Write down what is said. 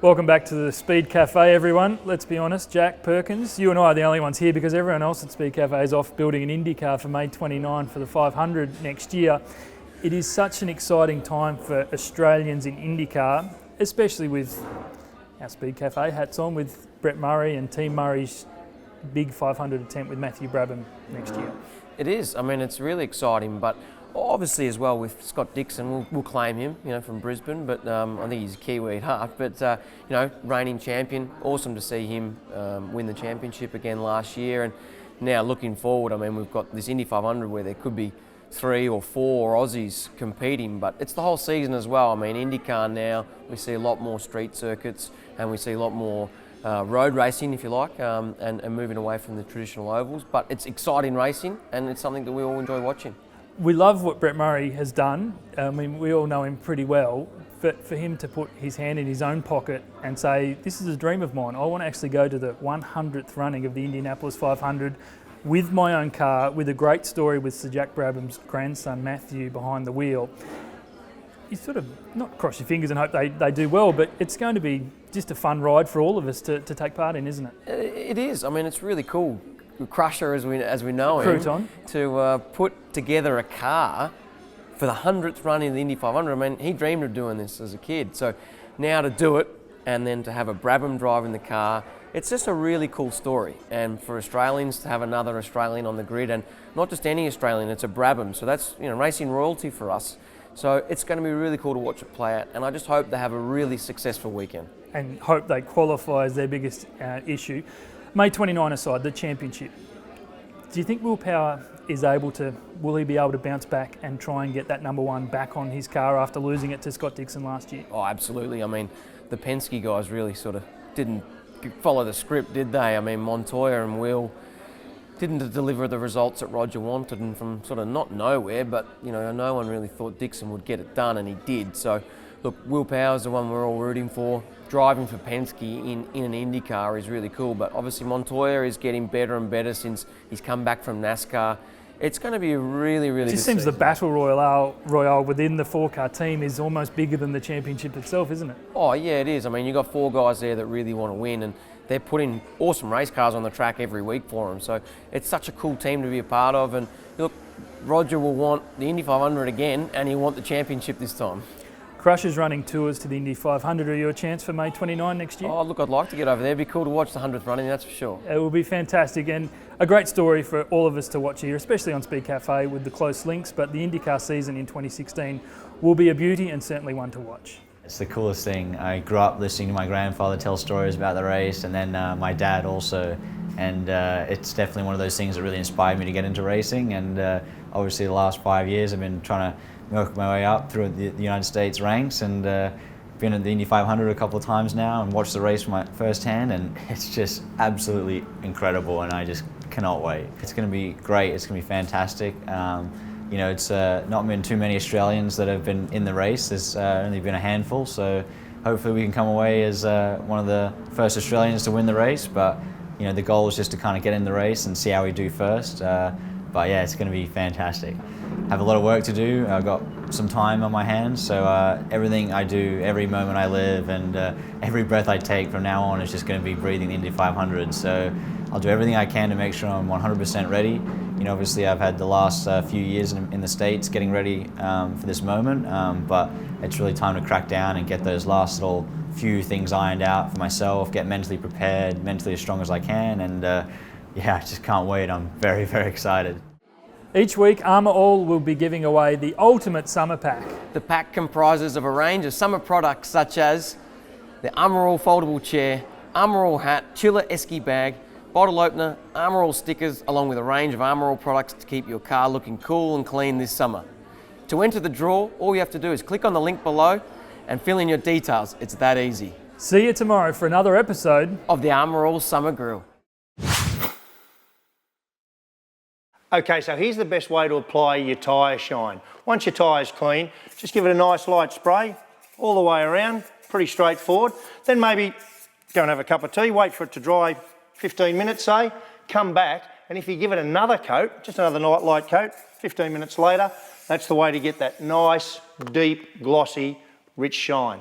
Welcome back to the Speed Cafe, everyone. Let's be honest, Jack, Perkins, you and I are the only ones here because everyone else at Speed Cafe is off building an IndyCar for May 29 for the 500 next year. It is such an exciting time for Australians in IndyCar, especially with our Speed Cafe hats on, with Brett Murray and Team Murray's big 500 attempt with Matthew Brabham next year. It is. I mean, it's really exciting, but obviously as well with Scott Dixon, we'll claim him, from Brisbane, but I think he's Kiwi at heart. But, reigning champion, awesome to see him win the championship again last year. And now looking forward, I mean, we've got this Indy 500 where there could be 3 or 4 Aussies competing, but it's the whole season as well. I mean, IndyCar now, we see a lot more street circuits and we see a lot more road racing, if you like, and moving away from the traditional ovals. But it's exciting racing and it's something that we all enjoy watching. We love what Brett Murray has done. I mean, we all know him pretty well, but for him to put his hand in his own pocket and say, this is a dream of mine. I want to actually go to the 100th running of the Indianapolis 500 with my own car, with a great story with Sir Jack Brabham's grandson, Matthew, behind the wheel. You sort of, not cross your fingers and hope they do well, but it's going to be just a fun ride for all of us to take part in, isn't it? It is. I mean, it's really cool. Crusher, as we know him, Crouton. To put together a car for the 100th run in the Indy 500. I mean, he dreamed of doing this as a kid. So now to do it and then to have a Brabham driving the car, it's just a really cool story. And for Australians to have another Australian on the grid, and not just any Australian, it's a Brabham. So that's racing royalty for us. So it's going to be really cool to watch it play out. And I just hope they have a really successful weekend. And hope they qualify as their biggest issue. May 29 aside, the championship. Do you think Will Power will he be able to bounce back and try and get that number 1 back on his car after losing it to Scott Dixon last year? Oh, absolutely. I mean, the Penske guys really sort of didn't follow the script, did they? I mean, Montoya and Will didn't deliver the results that Roger wanted, and from sort of not nowhere, but no one really thought Dixon would get it done, and he did. So look, Will Power's the one we're all rooting for. Driving for Penske in an IndyCar is really cool, but obviously Montoya is getting better and better since he's come back from NASCAR. It's going to be a really, really good season. It just seems the battle royale within the 4-car team is almost bigger than the championship itself, isn't it? Oh yeah, it is. I mean, you've got 4 guys there that really want to win, and they're putting awesome race cars on the track every week for them. So it's such a cool team to be a part of. And look, Roger will want the Indy 500 again, and he'll want the championship this time. Crusher's running tours to the Indy 500. Are you a chance for May 29 next year? Oh, look, I'd like to get over there. It'd be cool to watch the 100th running, that's for sure. It will be fantastic, and a great story for all of us to watch here, especially on Speed Cafe with the close links. But the IndyCar season in 2016 will be a beauty and certainly one to watch. It's the coolest thing. I grew up listening to my grandfather tell stories about the race, and then my dad also. And it's definitely one of those things that really inspired me to get into racing. And obviously the last 5 years I've been trying to work my way up through the United States ranks, and been at the Indy 500 a couple of times now and watched the race firsthand, and it's just absolutely incredible, and I just cannot wait. It's going to be great. It's going to be fantastic. It's not been too many Australians that have been in the race. There's only been a handful, so hopefully we can come away as one of the first Australians to win the race. But the goal is just to kind of get in the race and see how we do first. But yeah, it's going to be fantastic. Have a lot of work to do. I've got some time on my hands, so everything I do, every moment I live, and every breath I take from now on is just going to be breathing the Indy 500. So I'll do everything I can to make sure I'm 100% ready. Obviously I've had the last few years in the States getting ready for this moment, but it's really time to crack down and get those last little few things ironed out for myself, get mentally prepared, mentally as strong as I can, and yeah, I just can't wait. I'm very, very excited. Each week, Armour All will be giving away the ultimate summer pack. The pack comprises of a range of summer products such as the Armour All foldable chair, Armour All hat, chiller esky bag, bottle opener, Armour All stickers, along with a range of Armour All products to keep your car looking cool and clean this summer. To enter the draw, all you have to do is click on the link below and fill in your details. It's that easy. See you tomorrow for another episode of the Armour All Summer Grill. Okay, so here's the best way to apply your tyre shine. Once your tyre's clean, just give it a nice light spray all the way around, pretty straightforward. Then maybe go and have a cup of tea, wait for it to dry 15 minutes, say, come back, and if you give it another coat, just another light coat, 15 minutes later, that's the way to get that nice, deep, glossy, rich shine.